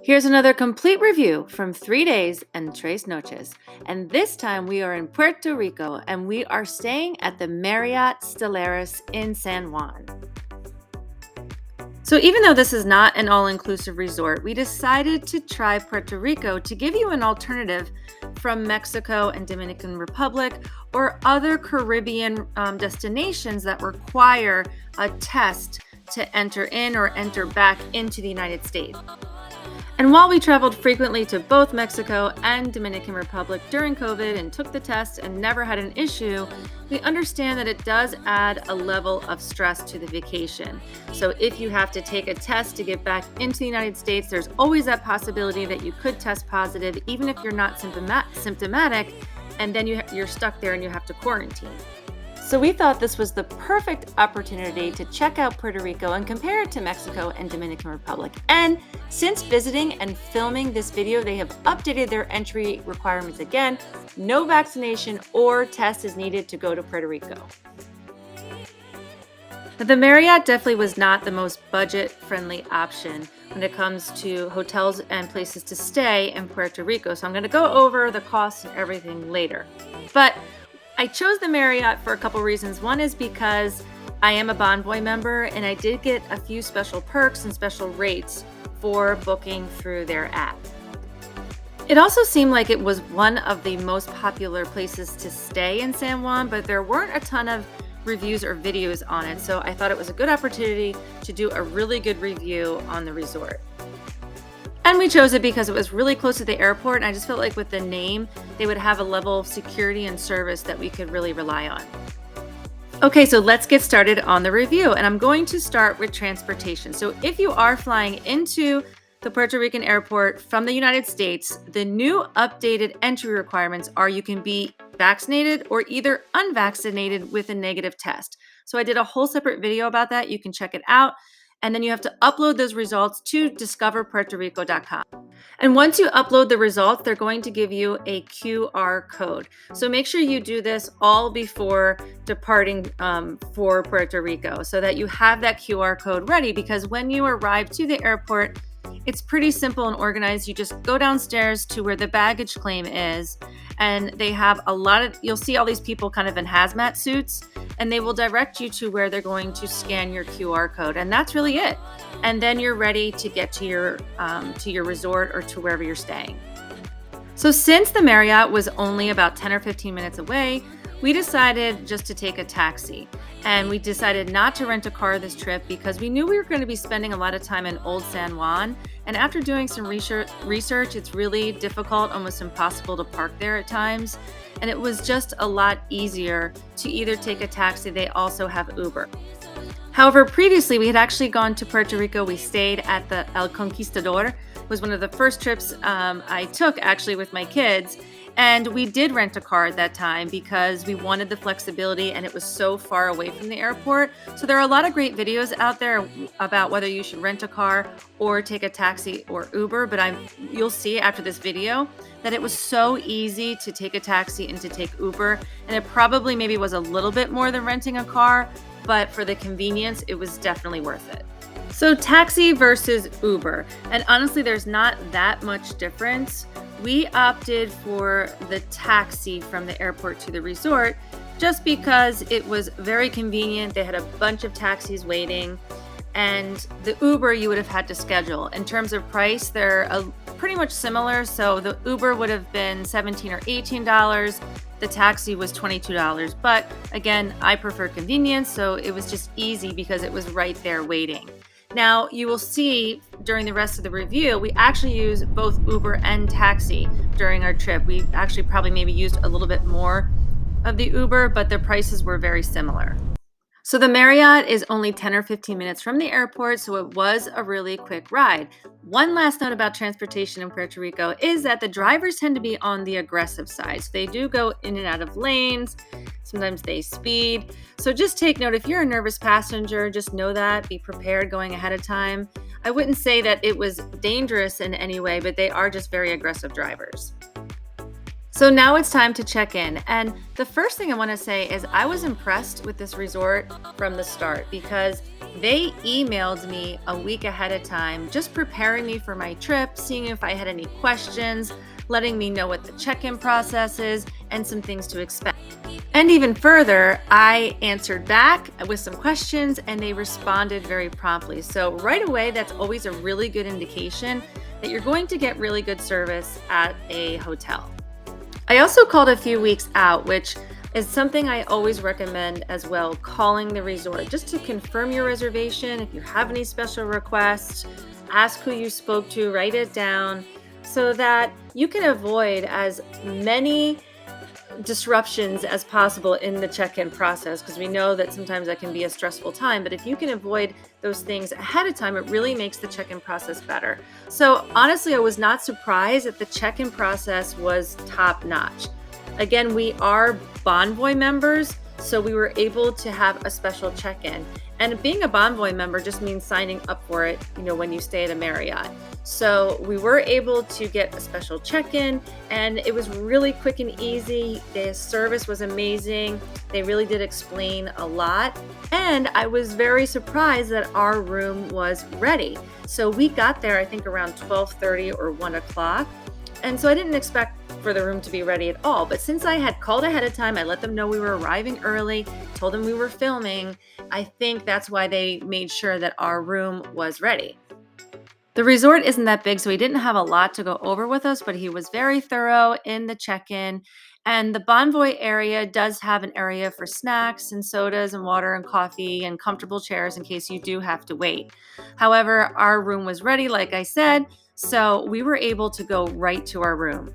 Here's another complete review from 3 days and tres noches. And this time we are in Puerto Rico and we are staying at the Marriott Stellaris in San Juan. So even though this is not an all-inclusive resort, we decided to try Puerto Rico to give you an alternative from Mexico and Dominican Republic or other Caribbean destinations that require a test to enter in or enter back into the United States. And while we traveled frequently to both Mexico and Dominican Republic during COVID and took the test and never had an issue, we understand that it does add a level of stress to the vacation. So if you have to take a test to get back into the United States, there's always that possibility that you could test positive, even if you're not symptomatic, and then you're stuck there and you have to quarantine. So we thought this was the perfect opportunity to check out Puerto Rico and compare it to Mexico and Dominican Republic. And since visiting and filming this video, they have updated their entry requirements again. No vaccination or test is needed to go to Puerto Rico. Now, the Marriott definitely was not the most budget-friendly option when it comes to hotels and places to stay in Puerto Rico. So I'm going to go over the costs and everything later. But I chose the Marriott for a couple reasons. One is because I am a Bonvoy member and I did get a few special perks and special rates for booking through their app. It also seemed like it was one of the most popular places to stay in San Juan, but there weren't a ton of reviews or videos on it, so I thought it was a good opportunity to do a really good review on the resort. And we chose it because it was really close to the airport, and I just felt like with the name, they would have a level of security and service that we could really rely on. Okay, so let's get started on the review, and I'm going to start with transportation. So if you are flying into the Puerto Rican airport from the United States, the new updated entry requirements are you can be vaccinated or either unvaccinated with a negative test. So I did a whole separate video about that. You can check it out. And then you have to upload those results to discoverpuertorico.com. And once you upload the results, they're going to give you a QR code. So make sure you do this all before departing for Puerto Rico so that you have that QR code ready, because when you arrive to the airport, it's pretty simple and organized. You just go downstairs to where the baggage claim is, and they have you'll see all these people kind of in hazmat suits, and they will direct you to where they're going to scan your QR code, and that's really it. And then you're ready to get to your resort or to wherever you're staying. So since the Marriott was only about 10 or 15 minutes away, we decided just to take a taxi. And we decided not to rent a car this trip because we knew we were going to be spending a lot of time in Old San Juan. And after doing some research, it's really difficult, almost impossible to park there at times. And it was just a lot easier to either take a taxi. They also have Uber. However, previously we had actually gone to Puerto Rico. We stayed at the El Conquistador. It was one of the first trips I took actually with my kids. And we did rent a car at that time because we wanted the flexibility and it was so far away from the airport. So there are a lot of great videos out there about whether you should rent a car or take a taxi or Uber. But you'll see after this video that it was so easy to take a taxi and to take Uber. And it probably maybe was a little bit more than renting a car, but for the convenience, it was definitely worth it. So taxi versus Uber. And honestly, there's not that much difference. We opted for the taxi from the airport to the resort just because it was very convenient. They had a bunch of taxis waiting, and the Uber you would have had to schedule. In terms of price, they're pretty much similar. So the Uber would have been $17 or $18. The taxi was $22. But again, I prefer convenience, so it was just easy because it was right there waiting. Now, you will see during the rest of the review, we actually use both Uber and taxi during our trip. We actually probably maybe used a little bit more of the Uber, but the prices were very similar. So the Marriott is only 10 or 15 minutes from the airport, so it was a really quick ride. One last note about transportation in Puerto Rico is that the drivers tend to be on the aggressive side. So they do go in and out of lanes. Sometimes they speed. So just take note, if you're a nervous passenger, just know that, be prepared going ahead of time. I wouldn't say that it was dangerous in any way, but they are just very aggressive drivers. So now it's time to check in. And the first thing I want to say is I was impressed with this resort from the start because They emailed me a week ahead of time, just preparing me for my trip, seeing if I had any questions, letting me know what the check-in process is, and some things to expect. And even further, I answered back with some questions and they responded very promptly. So right away, that's always a really good indication that you're going to get really good service at a hotel. I also called a few weeks out, which is something I always recommend as well, calling the resort just to confirm your reservation. If you have any special requests, ask who you spoke to, write it down so that you can avoid as many disruptions as possible in the check-in process, because we know that sometimes that can be a stressful time. But if you can avoid those things ahead of time, it really makes the check-in process better. So honestly, I was not surprised that the check-in process was top-notch. Again, we are Bonvoy members, so we were able to have a special check-in. And being a Bonvoy member just means signing up for it, when you stay at a Marriott. So we were able to get a special check-in, and it was really quick and easy. The service was amazing. They really did explain a lot. And I was very surprised that our room was ready. So we got there, I think, around 12:30 or 1 o'clock. And so I didn't expect for the room to be ready at all. But since I had called ahead of time, I let them know we were arriving early, told them we were filming. I think that's why they made sure that our room was ready. The resort isn't that big, so he didn't have a lot to go over with us, but he was very thorough in the check-in. And the Bonvoy area does have an area for snacks and sodas and water and coffee and comfortable chairs in case you do have to wait. However, our room was ready, like I said, so we were able to go right to our room.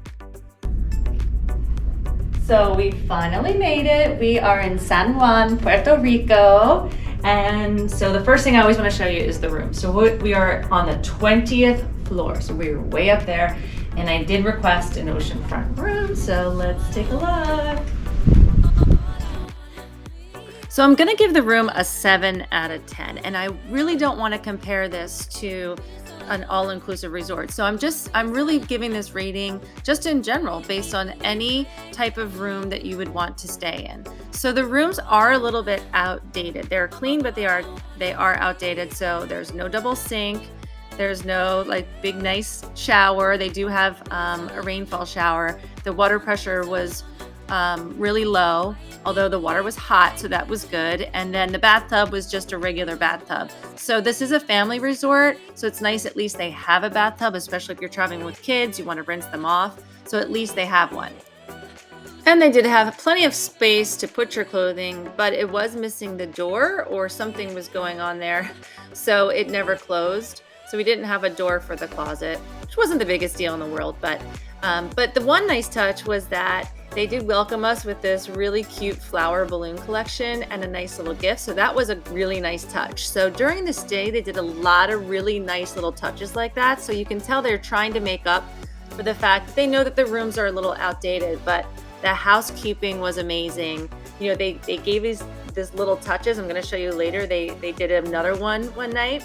So we finally made it. We are in San Juan, Puerto Rico. And so the first thing I always want to show you is the room. So we are on the 20th floor. So we're way up there. And I did request an oceanfront room. So let's take a look. So I'm going to give the room a 7 out of 10. And I really don't want to compare this to an all-inclusive resort. So I'm really giving this rating just in general based on any type of room that you would want to stay in. So the rooms are a little bit outdated. They're clean, but they are outdated. So there's no double sink. There's no big nice shower. They do have a rainfall shower. The water pressure was really low, although the water was hot, so that was good. And then the bathtub was just a regular bathtub. So this is a family resort, so it's nice at least they have a bathtub, especially if you're traveling with kids, you want to rinse them off. So at least they have one. And they did have plenty of space to put your clothing, but it was missing the door or something was going on there, so it never closed. So we didn't have a door for the closet, which wasn't the biggest deal in the world. But the one nice touch was that they did welcome us with this really cute flower balloon collection and a nice little gift. So that was a really nice touch. So during the stay, they did a lot of really nice little touches like that. So you can tell they're trying to make up for the fact that they know that the rooms are a little outdated, but the housekeeping was amazing. They gave these little touches. I'm going to show you later. They did another one night.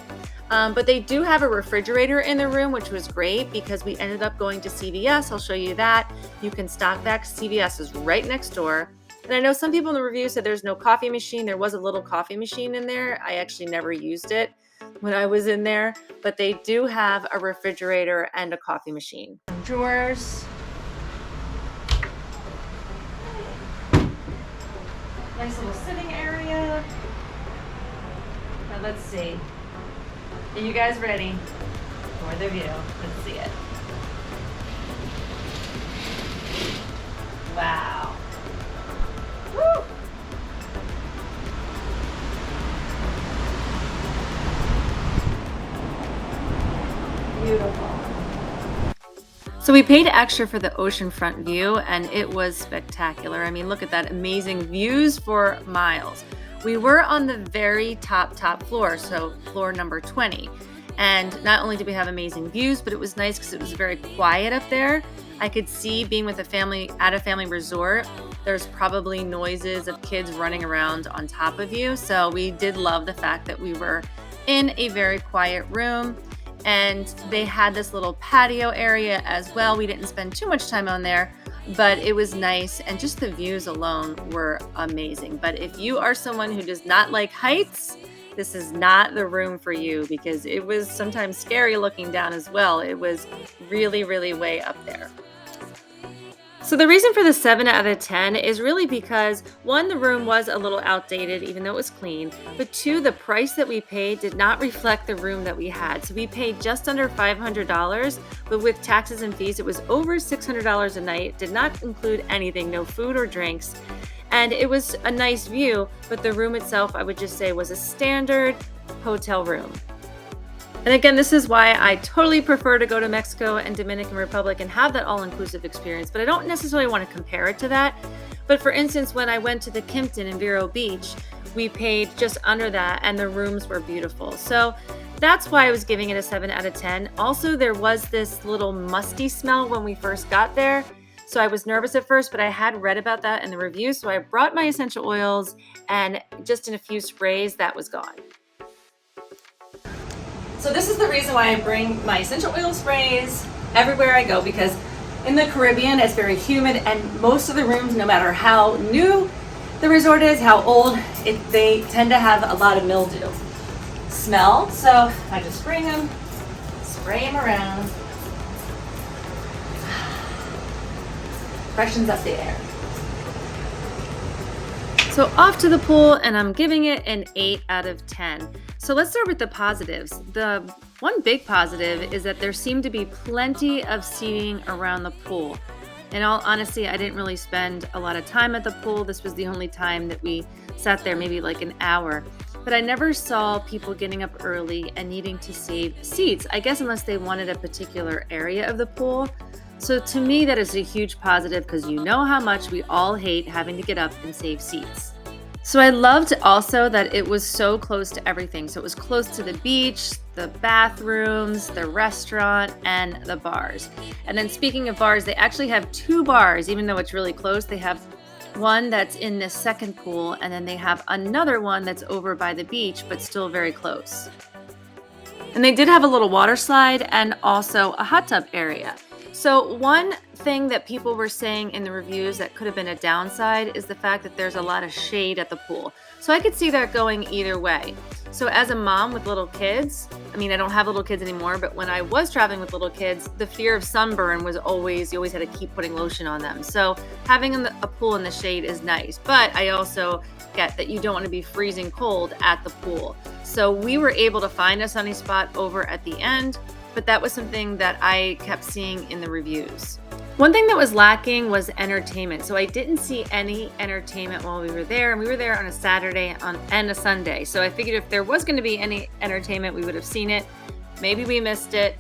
But they do have a refrigerator in the room, which was great because we ended up going to CVS. I'll show you that. You can stock that. CVS is right next door. And I know some people in the review said there's no coffee machine. There was a little coffee machine in there. I actually never used it when I was in there, but they do have a refrigerator and a coffee machine. Drawers. Nice little sitting area. Now let's see. Are you guys ready for the view? Let's see it. Wow. Woo! Beautiful. So we paid extra for the oceanfront view and it was spectacular. I mean, look at that, amazing views for miles. We were on the very top floor, so floor number 20. And not only did we have amazing views, but it was nice because it was very quiet up there. I could see, being with a family at a family resort, there's probably noises of kids running around on top of you. So we did love the fact that we were in a very quiet room. And they had this little patio area as well. We didn't spend too much time on there, but it was nice. And just the views alone were amazing. But if you are someone who does not like heights, this is not the room for you, because it was sometimes scary looking down as well. It was really, really way up there. So the reason for the 7 out of 10 is really because one, the room was a little outdated, even though it was clean, but two, the price that we paid did not reflect the room that we had. So we paid just under $500, but with taxes and fees, it was over $600 a night. Did not include anything, no food or drinks. And it was a nice view, but the room itself, I would just say, was a standard hotel room. And again, this is why I totally prefer to go to Mexico and Dominican Republic and have that all-inclusive experience, but I don't necessarily want to compare it to that. But for instance, when I went to the Kimpton in Vero Beach, we paid just under that and the rooms were beautiful. So that's why I was giving it a 7 out of 10. Also, there was this little musty smell when we first got there. So I was nervous at first, but I had read about that in the reviews. So I brought my essential oils, and just in a few sprays, that was gone. So this is the reason why I bring my essential oil sprays everywhere I go, because in the Caribbean, it's very humid, and most of the rooms, no matter how new the resort is, how old, they tend to have a lot of mildew smell. So I just bring them, spray them around, freshens up the air. So off to the pool, and I'm giving it an 8 out of 10. So let's start with the positives. The one big positive is that there seemed to be plenty of seating around the pool. In all honesty, I didn't really spend a lot of time at the pool. This was the only time that we sat there, maybe like an hour. But I never saw people getting up early and needing to save seats, I guess unless they wanted a particular area of the pool. So to me, that is a huge positive, because you know how much we all hate having to get up and save seats. So I loved also that it was so close to everything. So it was close to the beach, the bathrooms, the restaurant, and the bars. And then speaking of bars, they actually have 2 bars, even though it's really close. They have one that's in the second pool, and then they have another one that's over by the beach, but still very close. And they did have a little water slide and also a hot tub area. So one thing that people were saying in the reviews that could have been a downside is the fact that there's a lot of shade at the pool. So I could see that going either way. So as a mom with little kids, I mean, I don't have little kids anymore, but when I was traveling with little kids, the fear of sunburn was always, you always had to keep putting lotion on them. So having a pool in the shade is nice, but I also get that you don't want to be freezing cold at the pool. So we were able to find a sunny spot over at the end, but that was something that I kept seeing in the reviews. One thing that was lacking was entertainment. So I didn't see any entertainment while we were there, and we were there on a Saturday and a Sunday. So I figured if there was going to be any entertainment, we would have seen it. Maybe we missed it,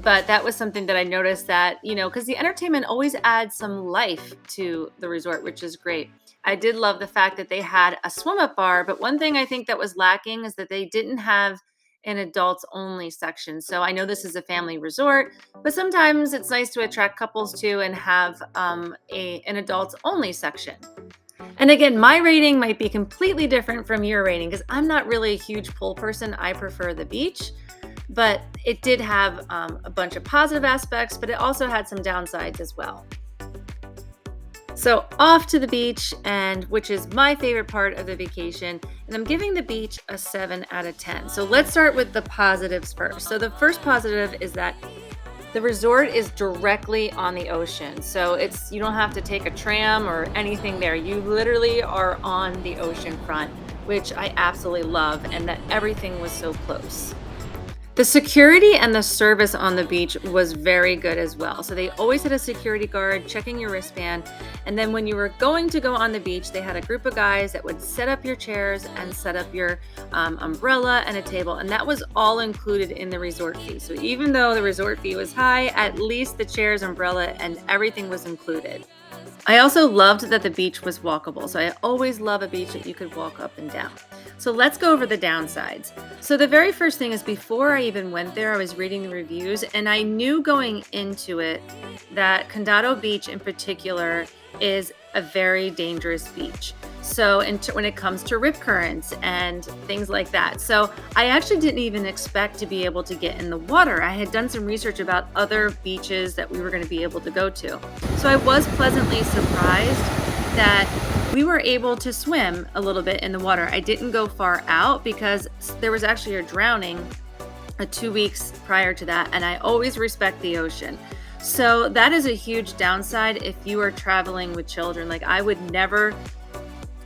but that was something that I noticed that, because the entertainment always adds some life to the resort, which is great. I did love the fact that they had a swim-up bar, but one thing I think that was lacking is that they didn't have an adults only section. So I know this is a family resort, but sometimes it's nice to attract couples too and have an adults only section. And again, my rating might be completely different from your rating, because I'm not really a huge pool person. I prefer the beach, but it did have a bunch of positive aspects, but it also had some downsides as well. So off to the beach, and which is my favorite part of the vacation, and I'm giving the beach a 7 out of 10. So let's start with the positives first. So the first positive is that the resort is directly on the ocean. So you don't have to take a tram or anything there. You literally are on the ocean front, which I absolutely love, and that everything was so close. The security and the service on the beach was very good as well. So they always had a security guard checking your wristband. And then when you were going to go on the beach, they had a group of guys that would set up your chairs and set up your umbrella and a table. And that was all included in the resort fee. So even though the resort fee was high, at least the chairs, umbrella, and everything was included. I also loved that the beach was walkable. So I always love a beach that you could walk up and down. So let's go over the downsides. So the very first thing is, before I even went there, I was reading the reviews, and I knew going into it that Condado Beach in particular is a very dangerous beach. So when it comes to rip currents and things like that. So I actually didn't even expect to be able to get in the water. I had done some research about other beaches that we were going to be able to go to. So I was pleasantly surprised that we were able to swim a little bit in the water. I didn't go far out because there was actually a drowning 2 weeks prior to that, and I always respect the ocean. So that is a huge downside if you are traveling with children. Like, I would never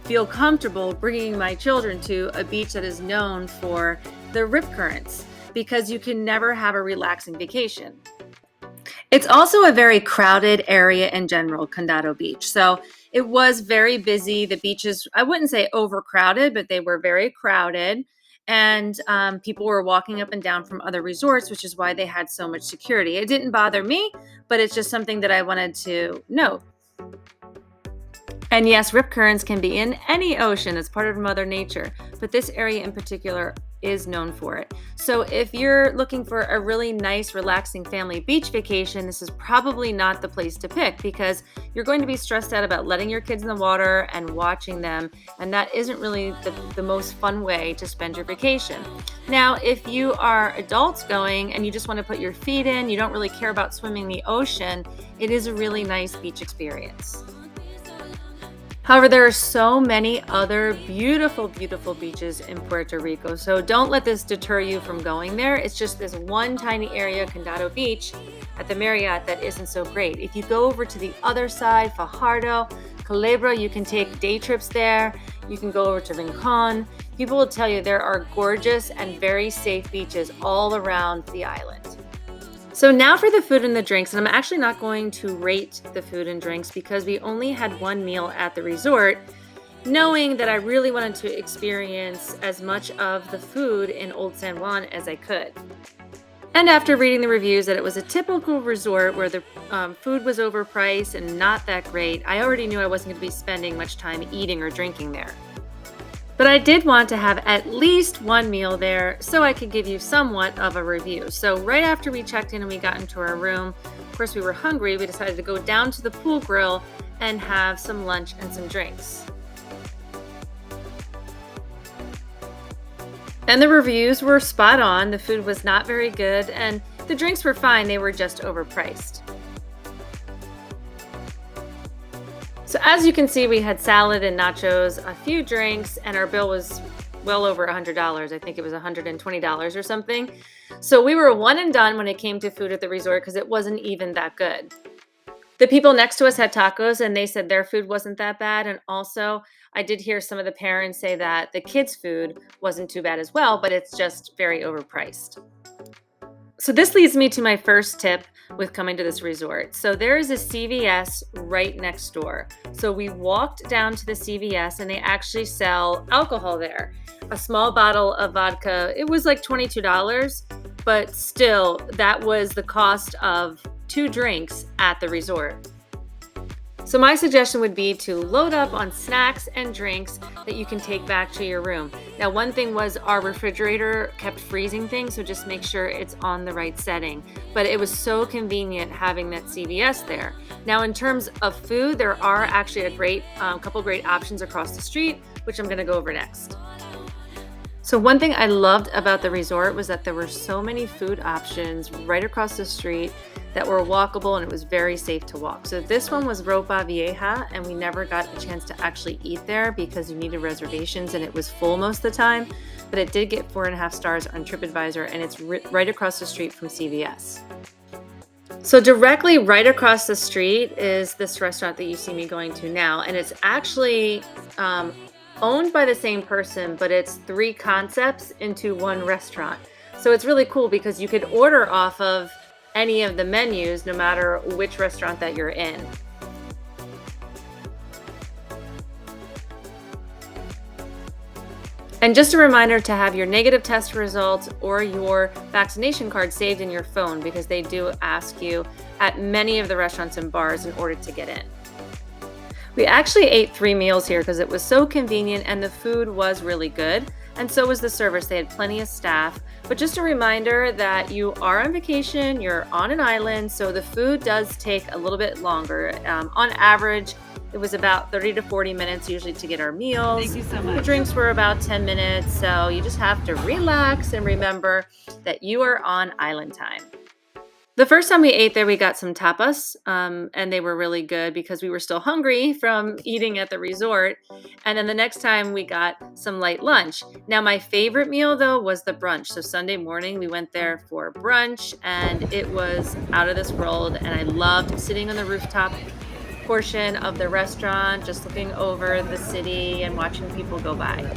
feel comfortable bringing my children to a beach that is known for the rip currents, because you can never have a relaxing vacation. It's also a very crowded area in general, Condado Beach. So it was very busy. The beaches, I wouldn't say overcrowded, but they were very crowded. And people were walking up and down from other resorts, which is why they had so much security. It didn't bother me, but it's just something that I wanted to note. And yes, rip currents can be in any ocean. It's part of Mother Nature, but this area in particular is known for it. So if you're looking for a really nice, relaxing family beach vacation, this is probably not the place to pick, because you're going to be stressed out about letting your kids in the water and watching them, and that isn't really the most fun way to spend your vacation. Now, if you are adults going and you just want to put your feet in, you don't really care about swimming in the ocean, it is a really nice beach experience. However, there are so many other beautiful, beautiful beaches in Puerto Rico. So don't let this deter you from going there. It's just this one tiny area, Condado Beach, at the Marriott, that isn't so great. If you go over to the other side, Fajardo, Culebra, you can take day trips there. You can go over to Rincon. People will tell you there are gorgeous and very safe beaches all around the island. So now for the food and the drinks, and I'm actually not going to rate the food and drinks because we only had one meal at the resort, knowing that I really wanted to experience as much of the food in Old San Juan as I could. And after reading the reviews that it was a typical resort where the food was overpriced and not that great, I already knew I wasn't going to be spending much time eating or drinking there. But I did want to have at least one meal there so I could give you somewhat of a review. So right after we checked in and we got into our room, of course we were hungry, we decided to go down to the pool grill and have some lunch and some drinks. And the reviews were spot on. The food was not very good and the drinks were fine, they were just overpriced. So as you can see, we had salad and nachos, a few drinks, and our bill was well over $100. I think it was $120 or something. So we were one and done when it came to food at the resort because it wasn't even that good. The people next to us had tacos and they said their food wasn't that bad. And also, I did hear some of the parents say that the kids' food wasn't too bad as well, but it's just very overpriced. So this leads me to my first tip with coming to this resort. So there is a CVS right next door. So we walked down to the CVS and they actually sell alcohol there. A small bottle of vodka, it was like $22, but still that was the cost of 2 drinks at the resort. So my suggestion would be to load up on snacks and drinks that you can take back to your room. Now, one thing was our refrigerator kept freezing things, so just make sure it's on the right setting. But it was so convenient having that CVS there. Now, in terms of food, there are actually a couple great options across the street, which I'm going to go over next. So one thing I loved about the resort was that there were so many food options right across the street that were walkable, and it was very safe to walk. So this one was Ropa Vieja, and we never got a chance to actually eat there because you needed reservations and it was full most of the time, but it did get 4.5 stars on TripAdvisor, and it's right across the street from CVS. So directly right across the street is this restaurant that you see me going to now, and it's actually owned by the same person, but it's 3 concepts into one restaurant. So it's really cool because you could order off of any of the menus, no matter which restaurant that you're in. And just a reminder to have your negative test results or your vaccination card saved in your phone, because they do ask you at many of the restaurants and bars in order to get in. We actually ate 3 meals here because it was so convenient and the food was really good. And so was the service. They had plenty of staff. But just a reminder that you are on vacation, you're on an island, so the food does take a little bit longer. On average, it was about 30 to 40 minutes usually to get our meals. Thank you so much. The drinks were about 10 minutes, so you just have to relax and remember that you are on island time. The first time we ate there, we got some tapas, and they were really good because we were still hungry from eating at the resort. And then the next time we got some light lunch. Now, my favorite meal though was the brunch. So Sunday morning, we went there for brunch, and it was out of this world. And I loved sitting on the rooftop portion of the restaurant, just looking over the city and watching people go by.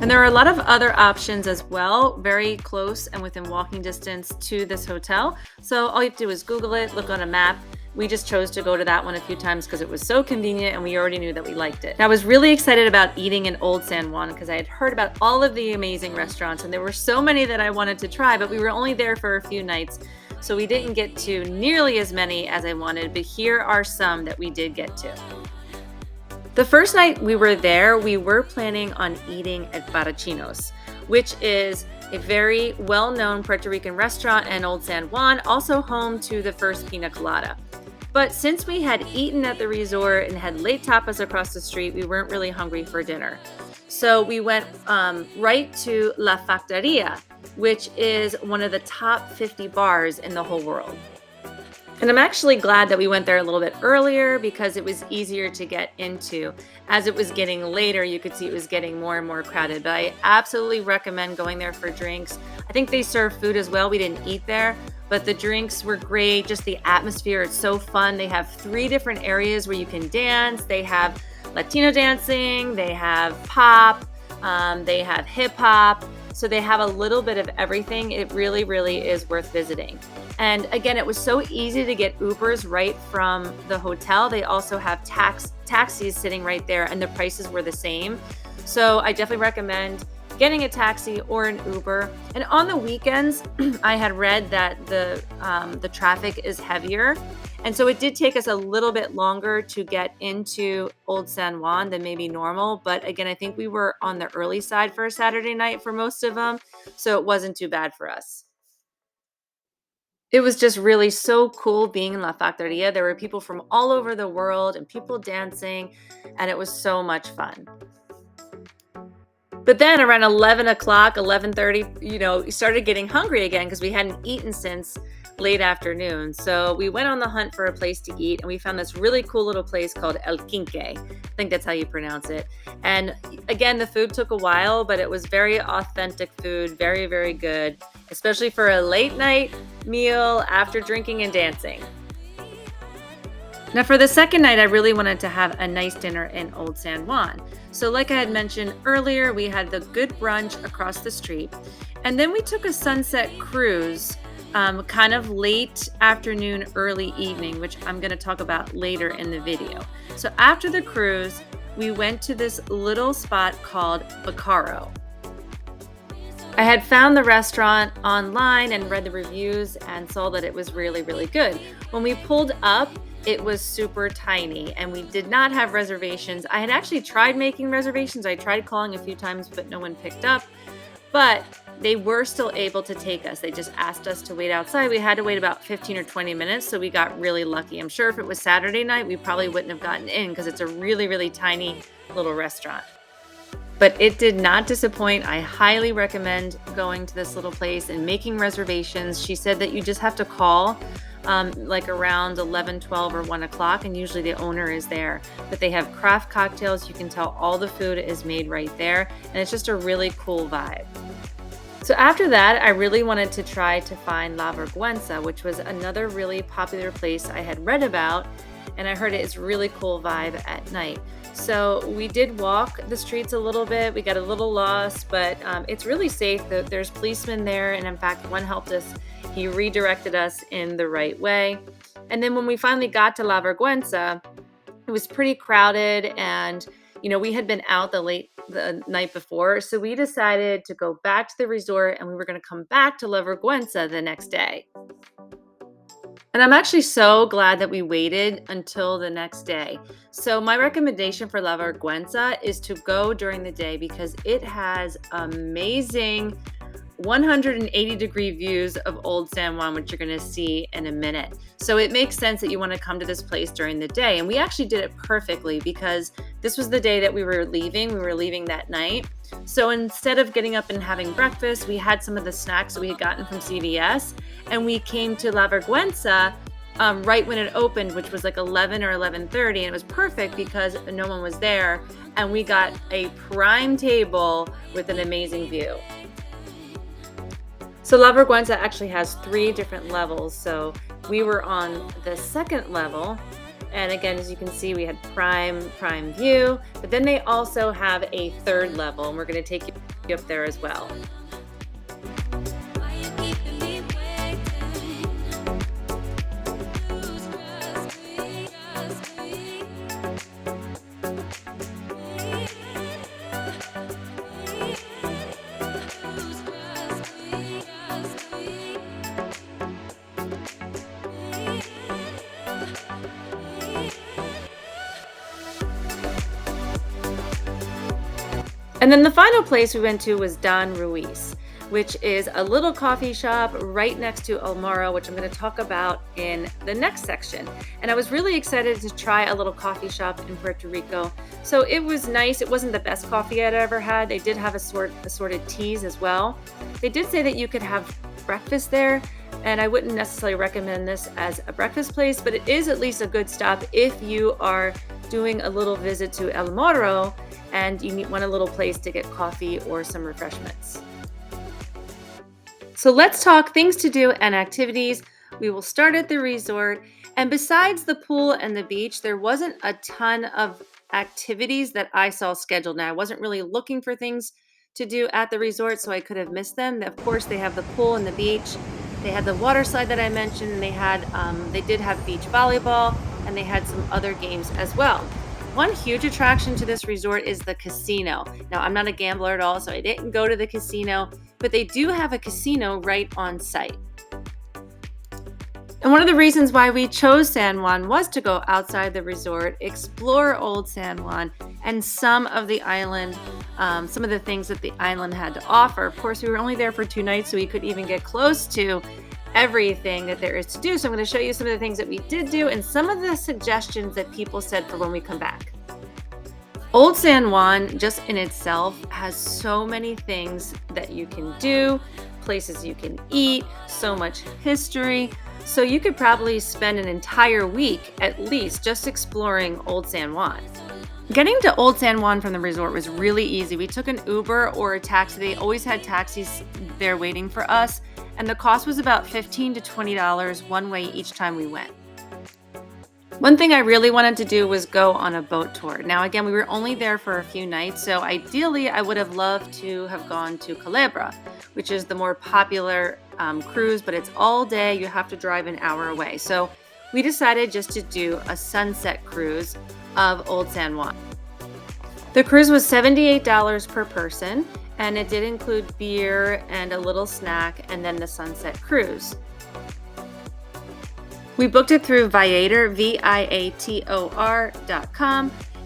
And there are a lot of other options as well, very close and within walking distance to this hotel. So all you have to do is Google it, look on a map. We just chose to go to that one a few times because it was so convenient and we already knew that we liked it. I was really excited about eating in Old San Juan because I had heard about all of the amazing restaurants and there were so many that I wanted to try, but we were only there for a few nights. So we didn't get to nearly as many as I wanted, but here are some that we did get to. The first night we were there, we were planning on eating at Barachino's, which is a very well-known Puerto Rican restaurant in Old San Juan, also home to the first pina colada. But since we had eaten at the resort and had late tapas across the street, we weren't really hungry for dinner. So we went right to La Factoria, which is one of the top 50 bars in the whole world. And I'm actually glad that we went there a little bit earlier because it was easier to get into. As it was getting later, you could see it was getting more and more crowded. But I absolutely recommend going there for drinks. I think they serve food as well. We didn't eat there, but the drinks were great. Just the atmosphere, it's so fun. They have 3 different areas where you can dance. They have Latino dancing, they have pop, they have hip hop. So they have a little bit of everything. It really, really is worth visiting. And again, it was so easy to get Ubers right from the hotel. They also have taxis sitting right there and the prices were the same. So I definitely recommend getting a taxi or an Uber. And on the weekends, I had read that the traffic is heavier. And so it did take us a little bit longer to get into Old San Juan than maybe normal. But again, I think we were on the early side for a Saturday night for most of them. So it wasn't too bad for us. It was just really so cool being in La Factoria. There were people from all over the world and people dancing, and it was so much fun. But then around 11 o'clock, 11:30, we started getting hungry again because we hadn't eaten since late afternoon. So we went on the hunt for a place to eat and we found this really cool little place called El Quinque. I think that's how you pronounce it. And again, the food took a while, but it was very authentic food, very, very good, especially for a late night meal after drinking and dancing. Now for the second night, I really wanted to have a nice dinner in Old San Juan. So like I had mentioned earlier, we had the good brunch across the street. And then we took a sunset cruise, kind of late afternoon, early evening, which I'm going to talk about later in the video. So after the cruise, we went to this little spot called Bacaro. I had found the restaurant online and read the reviews and saw that it was really, really good. When we pulled up, it was super tiny and we did not have reservations. I had actually tried making reservations. I tried calling a few times, but no one picked up. But they were still able to take us. They just asked us to wait outside. We had to wait about 15 or 20 minutes, so we got really lucky. I'm sure if it was Saturday night, we probably wouldn't have gotten in because it's a really, really tiny little restaurant. But it did not disappoint. I highly recommend going to this little place and making reservations. She said that you just have to call like around 11, 12, or 1 o'clock, and usually the owner is there. But they have craft cocktails. You can tell all the food is made right there, and it's just a really cool vibe. So after that, I really wanted to try to find La Vergüenza, which was another really popular place I had read about, and I heard it's really cool vibe at night. So we did walk the streets a little bit. We got a little lost, but it's really safe. There's policemen there, and in fact, one helped us. He redirected us in the right way. And then when we finally got to La Vergüenza, it was pretty crowded, and we had been out the night before, so we decided to go back to the resort, and we were going to come back to La Vergüenza the next day. And I'm actually so glad that we waited until the next day. So my recommendation for La Vergüenza is to go during the day because it has amazing 180-degree views of Old San Juan, which you're going to see in a minute. So it makes sense that you want to come to this place during the day. And we actually did it perfectly because this was the day that we were leaving. We were leaving that night. So instead of getting up and having breakfast, we had some of the snacks that we had gotten from CVS, and we came to La Vergüenza right when it opened, which was like 11 or 11:30, and it was perfect because no one was there, and we got a prime table with an amazing view. So La Vergüenza actually has 3 different levels, so we were on the second level, and again, as you can see, we had prime view, but then they also have a third level, and we're going to take you up there as well. And then the final place we went to was Don Ruiz, which is a little coffee shop right next to El Morro, which I'm going to talk about in the next section. And I was really excited to try a little coffee shop in Puerto Rico. So it was nice. It wasn't the best coffee I'd ever had. They did have assorted teas as well. They did say that you could have breakfast there, and I wouldn't necessarily recommend this as a breakfast place, but it is at least a good stop if you are doing a little visit to El Morro and you want a little place to get coffee or some refreshments. So let's talk things to do and activities. We will start at the resort, and besides the pool and the beach, there wasn't a ton of activities that I saw scheduled. Now, I wasn't really looking for things to do at the resort, so I could have missed them. Of course, they have the pool and the beach. They had the water slide that I mentioned, and they did have beach volleyball, and they had some other games as well. One huge attraction to this resort is the casino. Now, I'm not a gambler at all, so I didn't go to the casino, but they do have a casino right on site. And one of the reasons why we chose San Juan was to go outside the resort, explore Old San Juan, and some of the island, some of the things that the island had to offer. Of course, we were only there for 2 nights, so we couldn't even get close to everything that there is to do. So I'm going to show you some of the things that we did do and some of the suggestions that people said for when we come back. Old San Juan, just in itself, has so many things that you can do, places you can eat, so much history. So you could probably spend an entire week at least just exploring Old San Juan. Getting to Old San Juan from the resort was really easy. We took an Uber or a taxi. They always had taxis there waiting for us, and the cost was about $15 to $20 one way each time we went. One thing I really wanted to do was go on a boat tour. Now, again, we were only there for a few nights, so ideally I would have loved to have gone to Culebra, which is the more popular cruise, but it's all day. You have to drive an hour away. So we decided just to do a sunset cruise of Old San Juan. The cruise was $78 per person, and it did include beer and a little snack, and then the sunset cruise. We booked it through Viator, Viator.com,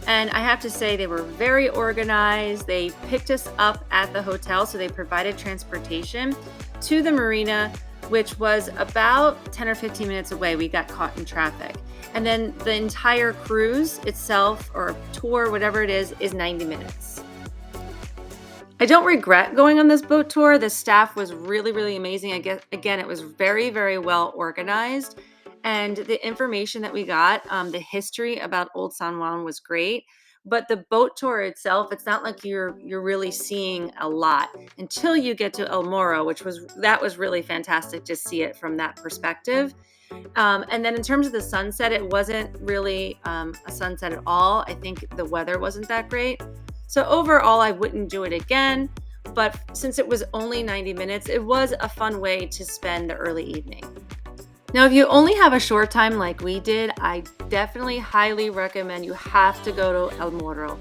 and I have to say they were very organized. They picked us up at the hotel, so they provided transportation to the marina, which was about 10 or 15 minutes away. We got caught in traffic. And then the entire cruise itself, or tour, whatever it is 90 minutes. I don't regret going on this boat tour. The staff was really, really amazing. Again, it was very, very well organized. And the information that we got, the history about Old San Juan was great. But the boat tour itself, it's not like you're really seeing a lot until you get to El Morro, that was really fantastic to see it from that perspective. And then in terms of the sunset, it wasn't really a sunset at all. I think the weather wasn't that great. So overall, I wouldn't do it again. But since it was only 90 minutes, it was a fun way to spend the early evening. Now, if you only have a short time like we did, I definitely highly recommend you have to go to El Morro.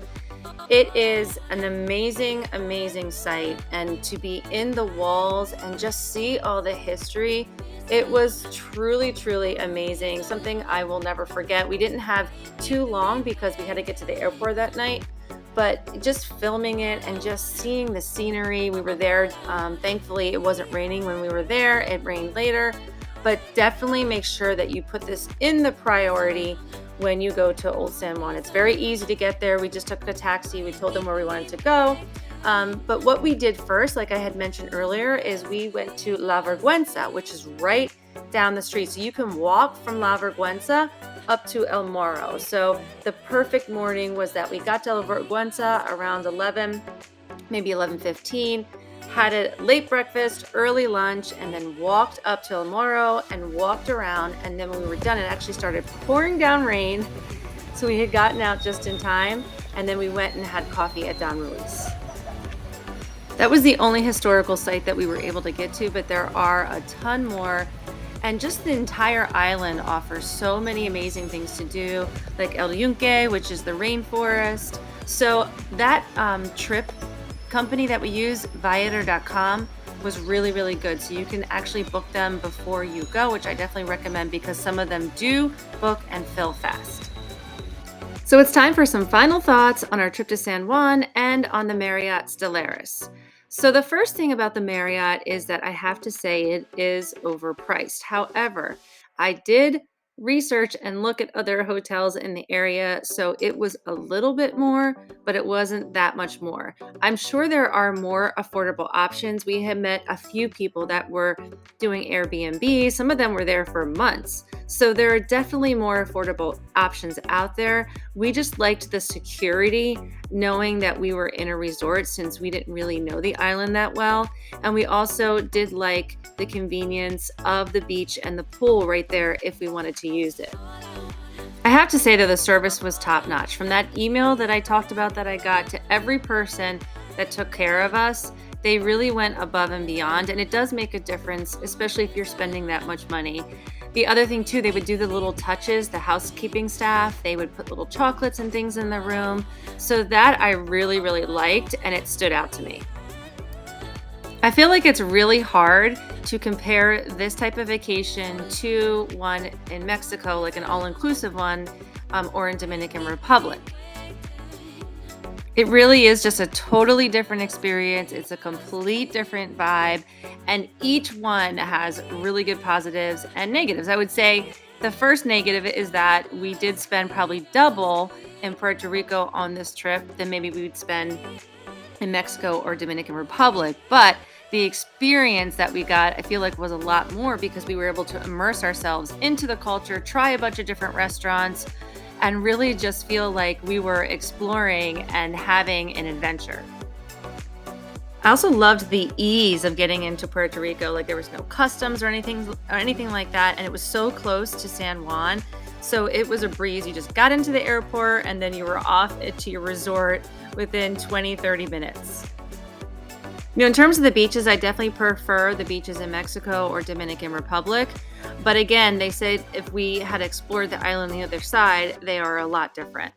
It is an amazing, amazing site, and to be in the walls and just see all the history, it was truly, truly amazing. Something I will never forget. We didn't have too long because we had to get to the airport that night, but just filming it and just seeing the scenery. We were there. Thankfully, it wasn't raining when we were there. It rained later, but definitely make sure that you put this in the priority when you go to Old San Juan. It's very easy to get there. We just took a taxi. We told them where we wanted to go. But what we did first, like I had mentioned earlier, is we went to La Vergüenza, which is right down the street. So you can walk from La Vergüenza up to El Morro. So the perfect morning was that we got to La Vergüenza around 11, maybe 11:15, had a late breakfast, early lunch, and then walked up to El Morro and walked around. And then when we were done, it actually started pouring down rain. So we had gotten out just in time. And then we went and had coffee at Don Ruiz. That was the only historical site that we were able to get to, but there are a ton more. And just the entire island offers so many amazing things to do, like El Yunque, which is the rainforest. So that trip company that we use, Viator.com, was really, really good. So you can actually book them before you go, which I definitely recommend because some of them do book and fill fast. So it's time for some final thoughts on our trip to San Juan and on the Marriott Stellaris. So the first thing about the Marriott is that I have to say it is overpriced. However, I did research and look at other hotels in the area, so it was a little bit more, but it wasn't that much more. I'm sure there are more affordable options. We had met a few people that were doing Airbnb. Some of them were there for months. So there are definitely more affordable options out there. We just liked the security, knowing that we were in a resort since we didn't really know the island that well. And we also did like the convenience of the beach and the pool right there if we wanted to use it. I have to say that the service was top notch. From that email that I talked about that I got to every person that took care of us, they really went above and beyond. And it does make a difference, especially if you're spending that much money. The other thing too, they would do the little touches, the housekeeping staff, they would put little chocolates and things in the room. So that I really, really liked, and it stood out to me. I feel like it's really hard to compare this type of vacation to one in Mexico, like an all-inclusive one, or in Dominican Republic. It really is just a totally different experience. It's a complete different vibe, and each one has really good positives and negatives. I would say the first negative is that we did spend probably double in Puerto Rico on this trip than maybe we would spend in Mexico or Dominican Republic. But the experience that we got, I feel like, was a lot more because we were able to immerse ourselves into the culture, try a bunch of different restaurants, and really just feel like we were exploring and having an adventure. I also loved the ease of getting into Puerto Rico. Like there was no customs or anything like that, and it was so close to San Juan. So it was a breeze. You just got into the airport and then you were off to your resort within 20, 30 minutes. In terms of the beaches, I definitely prefer the beaches in Mexico or Dominican Republic. But again, they said if we had explored the island on the other side, they are a lot different.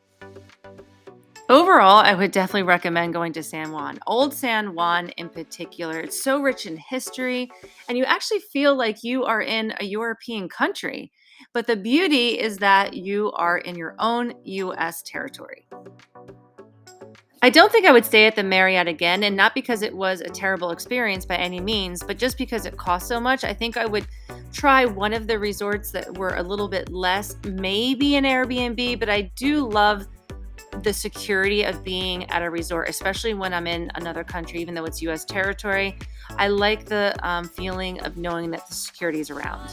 Overall, I would definitely recommend going to San Juan. Old San Juan in particular. It's so rich in history, and you actually feel like you are in a European country. But the beauty is that you are in your own U.S. territory. I don't think I would stay at the Marriott again, and not because it was a terrible experience by any means, but just because it cost so much. I think I would try one of the resorts that were a little bit less, maybe an Airbnb, but I do love the security of being at a resort, especially when I'm in another country, even though it's U.S. territory. I like the feeling of knowing that the security is around.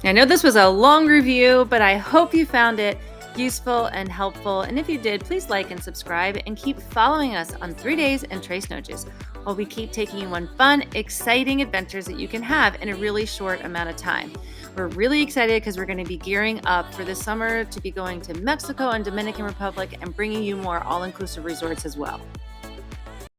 I know this was a long review, but I hope you found it useful and helpful. And if you did, please like and subscribe and keep following us on 3 Days and Tres Noches while we keep taking you on fun, exciting adventures that you can have in a really short amount of time. We're really excited because we're going to be gearing up for the summer to be going to Mexico and Dominican Republic and bringing you more all-inclusive resorts as well.